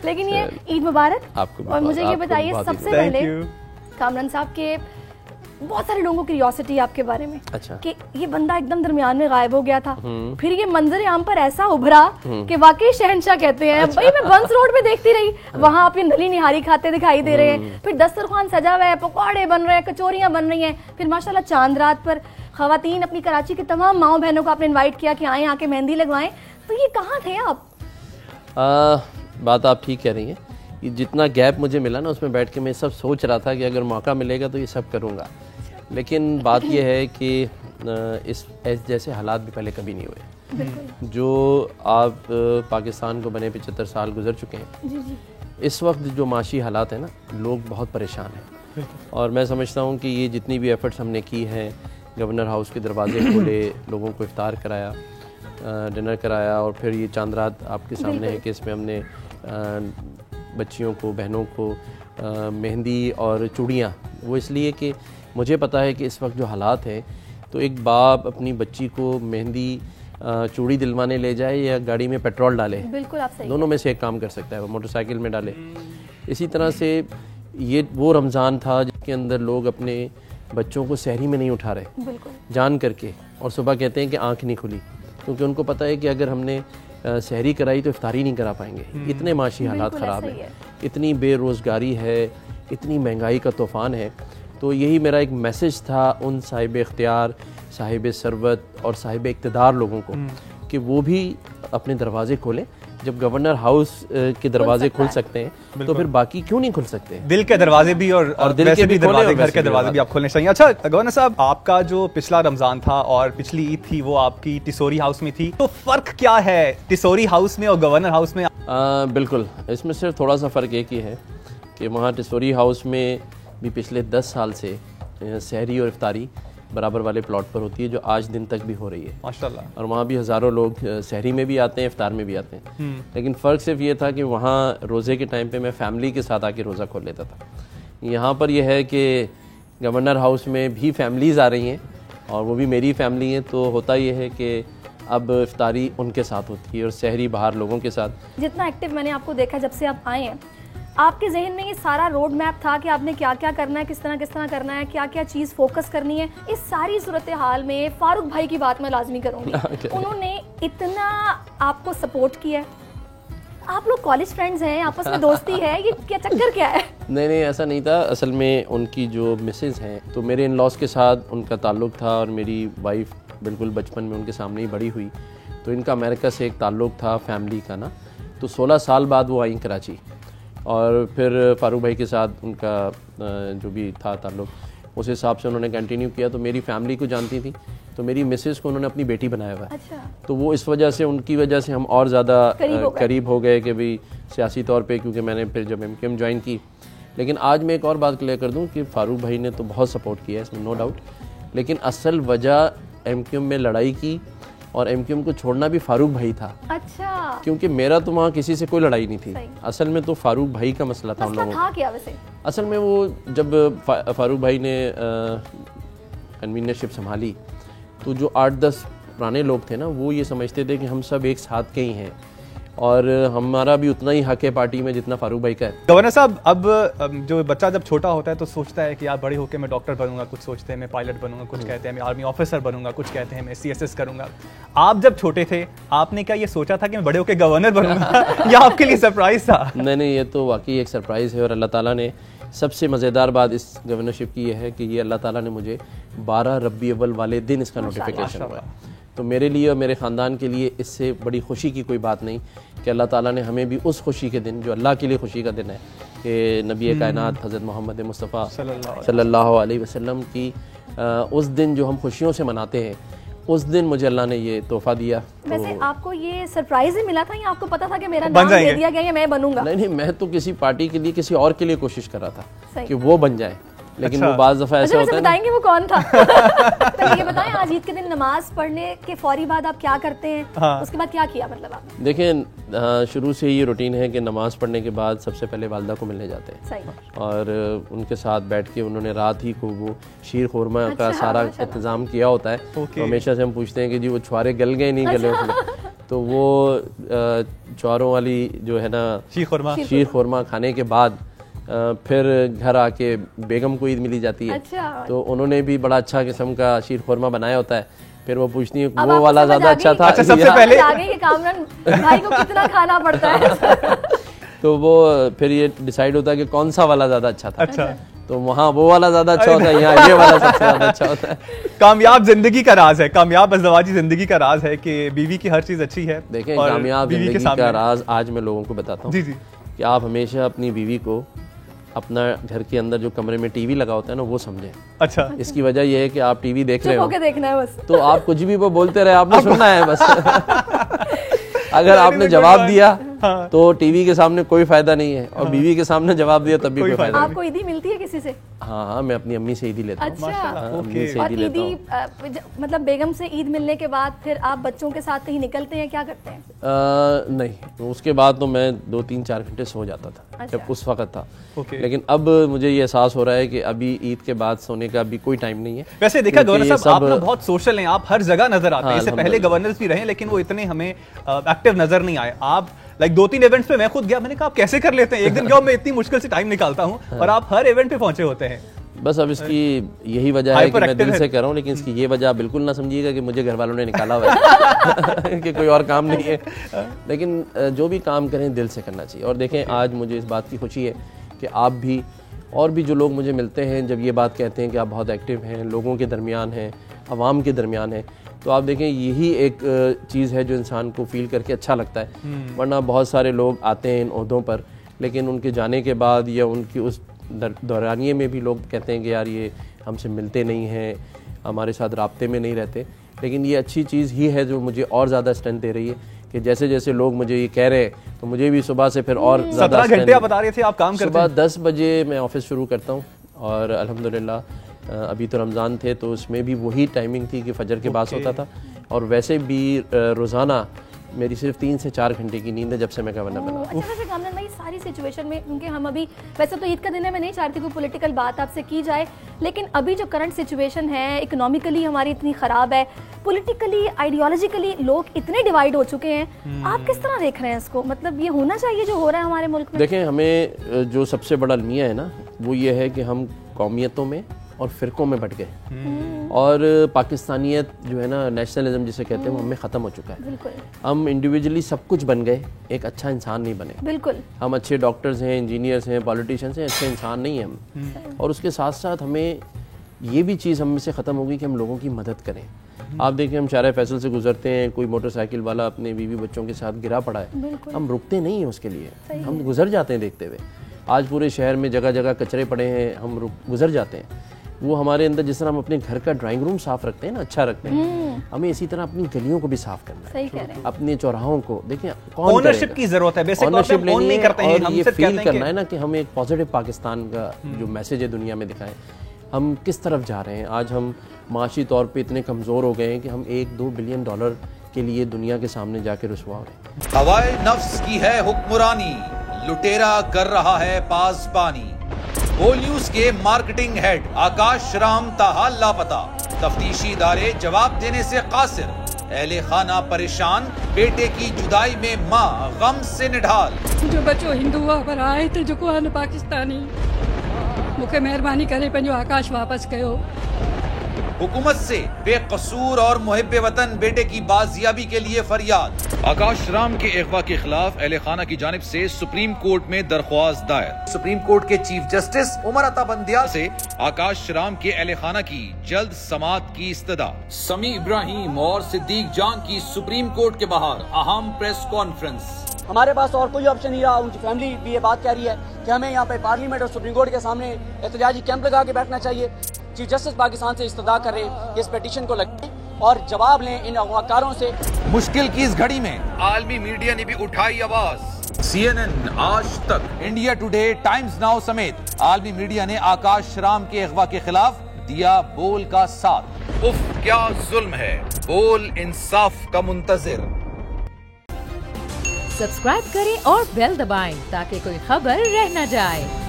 लेकिन ये ईद मुबारक आपको। और मुझे ये बताइए सबसे पहले कामरान साहब के बहुत सारे लोगों की क्यूरियोसिटी आपके बारे में, अच्छा, कि ये बंदा एकदम दरमियान में गायब हो गया था, फिर ये मंजर आम पर ऐसा उभरा कि वाकई शहंशाह कहते हैं। भाई मैं बंस रोड पे देखती रही, वहां आप ये नली निहारी खाते दिखाई दे रहे हैं, फिर दस्तरखान सजा हुआ है, पकौड़े बन रहे हैं, कचौरियां बन रही हैं, फिर माशाल्लाह चांद रात पर खवातीन अपनी कराची की तमाम माओ बहनों को आपने इन्वाइट किया कि आए आके मेहंदी लगवाएं। तो ये कहाँ थे आप? बात आप ठीक कह रही हैं। ये जितना गैप मुझे मिला ना, उसमें बैठ के मैं सब सोच रहा था कि अगर मौका मिलेगा तो ये सब करूँगा, लेकिन बात यह है कि इस जैसे हालात भी पहले कभी नहीं हुए। जो आप पाकिस्तान को बने 75 साल गुजर चुके हैं, जी जी। इस वक्त जो माशी हालात हैं ना, लोग बहुत परेशान हैं। और मैं समझता हूँ कि ये जितनी भी एफ़र्ट्स हमने की हैं, गवर्नर हाउस के दरवाजे खोले, लोगों को इफ्तार कराया, डिनर कराया, और फिर ये चांद रात आपके सामने है कि इसमें हमने बच्चियों को, बहनों को मेहंदी और चूड़ियाँ, वो इसलिए कि मुझे पता है कि इस वक्त जो हालात हैं, तो एक बाप अपनी बच्ची को मेहंदी चूड़ी दिलवाने ले जाए या गाड़ी में पेट्रोल डाले, बिल्कुल आप सही, दोनों में से एक काम कर सकता है, वो मोटरसाइकिल में डाले। इसी तरह से ये वो रमज़ान था जिसके अंदर लोग अपने बच्चों को सहरी में नहीं उठा रहे जान करके, और सुबह कहते हैं कि आँख नहीं खुली, क्योंकि उनको पता है कि अगर हमने सहरी कराई तो इफ्तारी नहीं करा पाएंगे। इतने माशी हालात ख़राब हैं, इतनी बेरोज़गारी है, इतनी महंगाई का तूफ़ान है। तो यही मेरा एक मैसेज था उन साहिब इख्तियार, साहिब सरवत और साहिब इक़्तिदार लोगों को कि वो भी अपने दरवाजे खोलें। जब गवर्नर हाउस के दरवाजे खुल सकते हैं तो फिर बाकी क्यों नहीं खुल सकते? दिल के दरवाजे भी और दिल के भी दरवाजे, घर के दरवाजे भी आप खोलने चाहिए। अच्छा गवर्नर साहब, आपका जो पिछला रमजान था और पिछली ईद थी वो आपकी टिसोरी हाउस में थी, तो फ़र्क क्या है टिसोरी हाउस में और गवर्नर हाउस में? बिल्कुल, इसमें सिर्फ थोड़ा सा फ़र्क एक ही है कि वहाँ टिसोरी हाउस में भी पिछले 10 साल से सहरी और इफ्तारी बराबर वाले प्लॉट पर होती है, जो आज दिन तक भी हो रही है माशाल्लाह। और वहाँ भी हज़ारों लोग सहरी में भी आते हैं, इफ्तार में भी आते हैं। लेकिन फ़र्क सिर्फ ये था कि वहाँ रोज़े के टाइम पे मैं फैमिली के साथ आके रोज़ा खोल लेता था। यहाँ पर यह है कि गवर्नर हाउस में भी फैमिलीज़ आ रही हैं और वो भी मेरी फैमिली हैं, तो होता ये है कि अब इफ्तारी उनके साथ होती है और सहरी बाहर लोगों के साथ। जितना एक्टिव मैंने आपको देखा जब से आप आए हैं, आपके जहन में ये सारा रोड मैप था कि आपने क्या क्या करना है, किस तरह करना है, क्या क्या चीज़ फोकस करनी है। इस सारी सूरत हाल में फारूक भाई की बात मैं लाजमी करूँगी। उन्होंने इतना आपको सपोर्ट किया। आप लोग कॉलेज फ्रेंड्स हैं, आपस में दोस्ती है, ये क्या चक्कर क्या है? नहीं ऐसा नहीं था। असल में उनकी जो मिसेज़ हैं, तो मेरे इन लॉज के साथ उनका ताल्लुक़ था और मेरी वाइफ बिल्कुल बचपन में उनके सामने ही बड़ी हुई, तो इनका अमेरिका से एक ताल्लुक़ था फैमिली का ना। तो 16 साल बाद वो आई कराची और फिर फारूक भाई के साथ उनका जो भी था ताल्लुक़, उस हिसाब से उन्होंने कंटिन्यू किया। तो मेरी फैमिली को जानती थी, तो मेरी मिसेज़ को उन्होंने अपनी बेटी बनाया हुआ है। अच्छा। तो वो इस वजह से, उनकी वजह से हम और ज़्यादा करीब हो गए कि भाई सियासी तौर पे, क्योंकि मैंने फिर जब MQM ज्वाइन की। लेकिन आज मैं एक और बात क्लियर कर दूं कि फारूक भाई ने तो बहुत सपोर्ट किया है, इसमें नो डाउट, लेकिन असल वजह MQM में लड़ाई की और MQM को छोड़ना भी फारूक भाई था। अच्छा। क्योंकि मेरा तो वहाँ किसी से कोई लड़ाई नहीं थी, असल में तो फारूक भाई का मसला था उन लोगों था क्या वैसे? असल में वो जब फारूक भाई ने कन्वीनरशिप संभाली, तो जो 8-10 पुराने लोग थे ना, वो ये समझते थे कि हम सब एक साथ के ही हैं और हमारा भी उतना ही हक है पार्टी में जितना फारूक भाई का है। गवर्नर साहब, अब जो बच्चा जब छोटा होता है तो सोचता है कि यार बड़े होकर मैं डॉक्टर बनूंगा, कुछ सोचते हैं मैं पायलट बनूंगा, कुछ कहते हैं मैं आर्मी ऑफिसर बनूंगा, कुछ कहते हैं मैं CSS करूंगा। आप जब छोटे थे, आपने क्या ये सोचा था कि मैं बड़े होकर गवर्नर बनूंगा या आपके लिए सरप्राइज था? नहीं, ये तो वाकई एक सरप्राइज़ है और अल्लाह ताला ने, सबसे मज़ेदार बात इस गवर्नरशिप की यह है कि ये अल्लाह ताला ने मुझे 12 रबी अव्वल वाले दिन इसका नोटिफिकेशन हुआ। तो मेरे लिए और मेरे ख़ानदान के लिए इससे बड़ी खुशी की कोई बात नहीं कि अल्लाह ताला ने हमें भी उस खुशी के दिन, जो अल्लाह के लिए खुशी का दिन है कि नबी कायनात हज़रत मोहम्मद मुस्तफ़ा सल्लल्लाहु अलैहि वसल्लम की उस दिन जो हम खुशियों से मनाते हैं, उस दिन मुझे अल्लाह ने ये तोहफा दिया। वैसे आपको ये सरप्राइज ही मिला था या आपको पता था कि मेरा नाम दे दिया गया है, मैं बनूंगा? नहीं, मैं तो किसी पार्टी के लिए, किसी और के लिए कोशिश कर रहा था कि वो बन जाए, लेकिन वो बाज़ दफ़ा ऐसा होता है। बताएंगे वो कौन था? तो ये बताएं, आज ईद के दिन नमाज पढ़ने के फौरी बाद आप क्या करते हैं? हाँ। उसके बाद क्या किया मतलब आपने? देखिए, शुरू से ये रूटीन है कि नमाज पढ़ने के बाद सबसे पहले वालदा को मिलने जाते हैं। सही। और उनके साथ बैठ के उन्होंने रात ही को वो शीर खुरमा का सारा इंतज़ाम किया होता है। तो हमेशा से हम पूछते हैं कि जी वो छुआरे गल गए नहीं गले उसमें, तो वो चौरों वाली जो है ना शीर खुरमा खाने के बाद फिर घर आके बेगम को ईद मिली जाती है। अच्छा। तो उन्होंने भी बड़ा अच्छा किस्म का शीर खुरमा बनाया होता है, फिर वो पूछती है वो वाला ज्यादा अच्छा था। अच्छा, सबसे पहले आगे कि कामरान भाई को कितना खाना पड़ता है। तो वो फिर ये डिसाइड होता है कि कौन सा वाला ज्यादा अच्छा था। अच्छा, तो वहाँ वो वाला ज्यादा अच्छा होता है, यहाँ ये वाला सबसे ज्यादा अच्छा होता है। कामयाब जिंदगी का राज है, कामयाब अज़दवाजी जिंदगी का राज है कि बीवी की हर चीज अच्छी है। देखें, कामयाब जिंदगी का राज आज मैं लोगों को बताता हूँ जी जी, कि आप हमेशा अपनी बीवी को अपना घर के अंदर जो कमरे में टीवी लगा होता है ना वो समझें। अच्छा, इसकी वजह यह है कि आप टीवी देख रहे हो, देखना है बस, तो आप कुछ भी वो बोलते रहे, आपने सुनना है बस। अगर आपने जवाब दिया तो टीवी के सामने कोई फायदा नहीं है, और बीवी के सामने जवाब दिया तब भी कोई फायदा नहीं। आपको ईदी मिलती है किसी से? हाँ, मैं अपनी अम्मी से ईदी लेता हूँ। अच्छा। अम्मी से और ईदी लेता हूँ। मतलब बेगम से ईद मिलने के बाद फिर आप बच्चों के साथ कहीं निकलते हैं, क्या करते हैं? नहीं, उसके बाद तो मैं 2-3-4 घंटे सो जाता था जब उस वक्त था। लेकिन अब मुझे ये एहसास हो रहा है कि अभी ईद के बाद सोने का अभी कोई टाइम नहीं है। वैसे देखा गवर्नर साहब, आप बहुत सोशल हैं, आप हर जगह नजर आते हैं। इससे पहले गवर्नर्स भी रहे लेकिन वो इतने हमें एक्टिव नजर नहीं आए। आप 2-3 इवेंट्स पे मैं खुद गया, मैंने कहा आप कैसे कर लेते हैं, एक दिन क्यों मैं इतनी मुश्किल से टाइम निकालता हूँ और आप हर इवेंट पे पहुंचे होते हैं। बस अब इसकी यही वजह है कि मैं दिल से कर रहा हूँ, लेकिन इसकी ये वजह बिल्कुल ना समझिएगा कि मुझे घर वालों ने निकाला हुआ है कि कोई और काम नहीं है। लेकिन जो भी काम करें दिल से करना चाहिए। और देखें, आज मुझे इस बात की खुशी है कि आप भी और भी जो लोग मुझे मिलते हैं जब ये बात कहते हैं कि आप बहुत एक्टिव हैं, लोगों के दरमियान हैं, आवाम के दरमियान हैं, तो आप देखें यही एक चीज़ है जो इंसान को फील करके अच्छा लगता है। वरना बहुत सारे लोग आते हैं इन ओहदों पर, लेकिन उनके जाने के बाद या उनकी उस दौरानिए में भी लोग कहते हैं कि यार ये हमसे मिलते नहीं हैं, हमारे साथ राब्ते में नहीं रहते। लेकिन ये अच्छी चीज़ ही है जो मुझे और ज़्यादा स्ट्रेंथ दे रही है कि जैसे जैसे लोग मुझे ये कह रहे हैं तो मुझे भी सुबह से फिर और 17 घंटे आप बता रहे थे आप काम करते हैं? सुबह 10 बजे मैं ऑफिस शुरू करता हूँ, और अल्हम्दुलिल्लाह अभी तो रमज़ान थे तो उसमें भी वही टाइमिंग थी कि फजर के बाद होता था। और वैसे भी रोज़ाना मेरी सिर्फ 3 से 4 घंटे की नींद है जब से मैं गवर्नर बना। अच्छा, वैसे कामरान भाई सारी सिचुएशन में, क्योंकि हम अभी वैसे तो ईद का दिन है, मैं नहीं चाहती कोई पॉलिटिकल बात आपसे की जाए, लेकिन अभी जो करंट सिचुएशन है, इकोनॉमिकली हमारी इतनी ख़राब है, पॉलिटिकली आइडियोलॉजिकली लोग इतने डिवाइड हो चुके हैं, आप किस तरह देख रहे हैं इसको? मतलब ये होना चाहिए जो हो रहा है हमारे मुल्क में? देखें, हमें जो सबसे बड़ा अलमिया है ना वो ये है कि हम कौमियतों में और फ़िरक़ों में बट गए, और पाकिस्तानियत जो है ना, नेशनलिज्म जिसे कहते हैं, वो हमें ख़त्म हो चुका है। बिल्कुल। हम इंडिविजुअली सब कुछ बन गए, एक अच्छा इंसान नहीं बने। बिल्कुल। हम अच्छे डॉक्टर्स हैं, इंजीनियर्स हैं, पॉलिटिशियंस हैं, अच्छे इंसान नहीं हैं हम। और उसके साथ साथ हमें ये भी चीज़ हम में से ख़त्म हो गई कि हम लोगों की मदद करें। आप देखें, हम शारे फैसल से गुजरते हैं, कोई मोटरसाइकिल वाला अपने बीवी बच्चों के साथ गिरा पड़ा है, हम रुकते नहीं हैं उसके लिए, हम गुजर जाते हैं देखते हुए। आज पूरे शहर में जगह जगह कचरे पड़े हैं, हम गुजर जाते हैं। वो हमारे अंदर, जिस तरह हम अपने घर का ड्राइंग रूम साफ रखते हैं ना, अच्छा रखते हैं, हमें इसी तरह अपनी गलियों को भी साफ करना है। सही कह रहे हैं। अपने चौराहों को देखें, कौन ओनरशिप की जरूरत है, बेसिक ओनरशिप ओन नहीं करते हैं, हम ये सिर्फ फील कहते हैं करना है ना कि हम एक पॉजिटिव पाकिस्तान का जो मैसेज है दुनिया में दिखाएं। हम किस तरफ जा रहे हैं? आज हम माशी तौर पे इतने कमज़ोर हो गए हैं कि हम $1-2 बिलियन के लिए दुनिया के सामने जाके रुसवा हो रहे हैं। हवाए नफ्स की है हुक्मरानी, लुटेरा कर रहा है पासबानी। होल न्यूज के मार्केटिंग हेड आकाश राम ताहा लापता, तफ्तीशी इदारे जवाब देने से कासिर, अहले खाना परेशान, बेटे की जुदाई में माँ गम से निढाल। जो बच्चो हिंदू हुआ पर आए थे जो को आन पाकिस्तानी, मुझे मेहरबानी करे पंहिंजो आकाश वापस कयो। हुकूमत से बेकसूर और मुहिब्बे वतन बेटे की बाजियाबी के लिए फरियाद। आकाश राम के अगवा के खिलाफ अहले खाना की जानिब से सुप्रीम कोर्ट में दरख्वास्त दायर। सुप्रीम कोर्ट के चीफ जस्टिस उमर अता बंदियाल से आकाश राम के अहले खाना की जल्द समाअत की इस्तदा। समी इब्राहिम और सिद्दीक जान की सुप्रीम कोर्ट के बाहर अहम प्रेस कॉन्फ्रेंस। हमारे पास और कोई ऑप्शन नहीं रहा। उनकी फैमिली भी ये बात कह रही है कि हमें यहाँ पे पार्लियामेंट और सुप्रीम कोर्ट के सामने एहतजाजी कैंप लगा के बैठना चाहिए। चीफ जस्टिस पाकिस्तान से इस्तदा कर रहे हैं कि इस पिटीशन को लगें और जवाब लें इन अगवाकारों से। मुश्किल की इस घड़ी में आलमी मीडिया ने भी उठाई आवाज। CNN, आज तक, इंडिया टुडे, टाइम्स नाउ समेत आलमी मीडिया ने आकाश राम के अगवा के खिलाफ दिया बोल का साथ। उफ क्या जुल्म है, बोल इंसाफ का मुंतजिर। सब्सक्राइब करें और बेल दबाएं ताकि कोई खबर रह न जाए।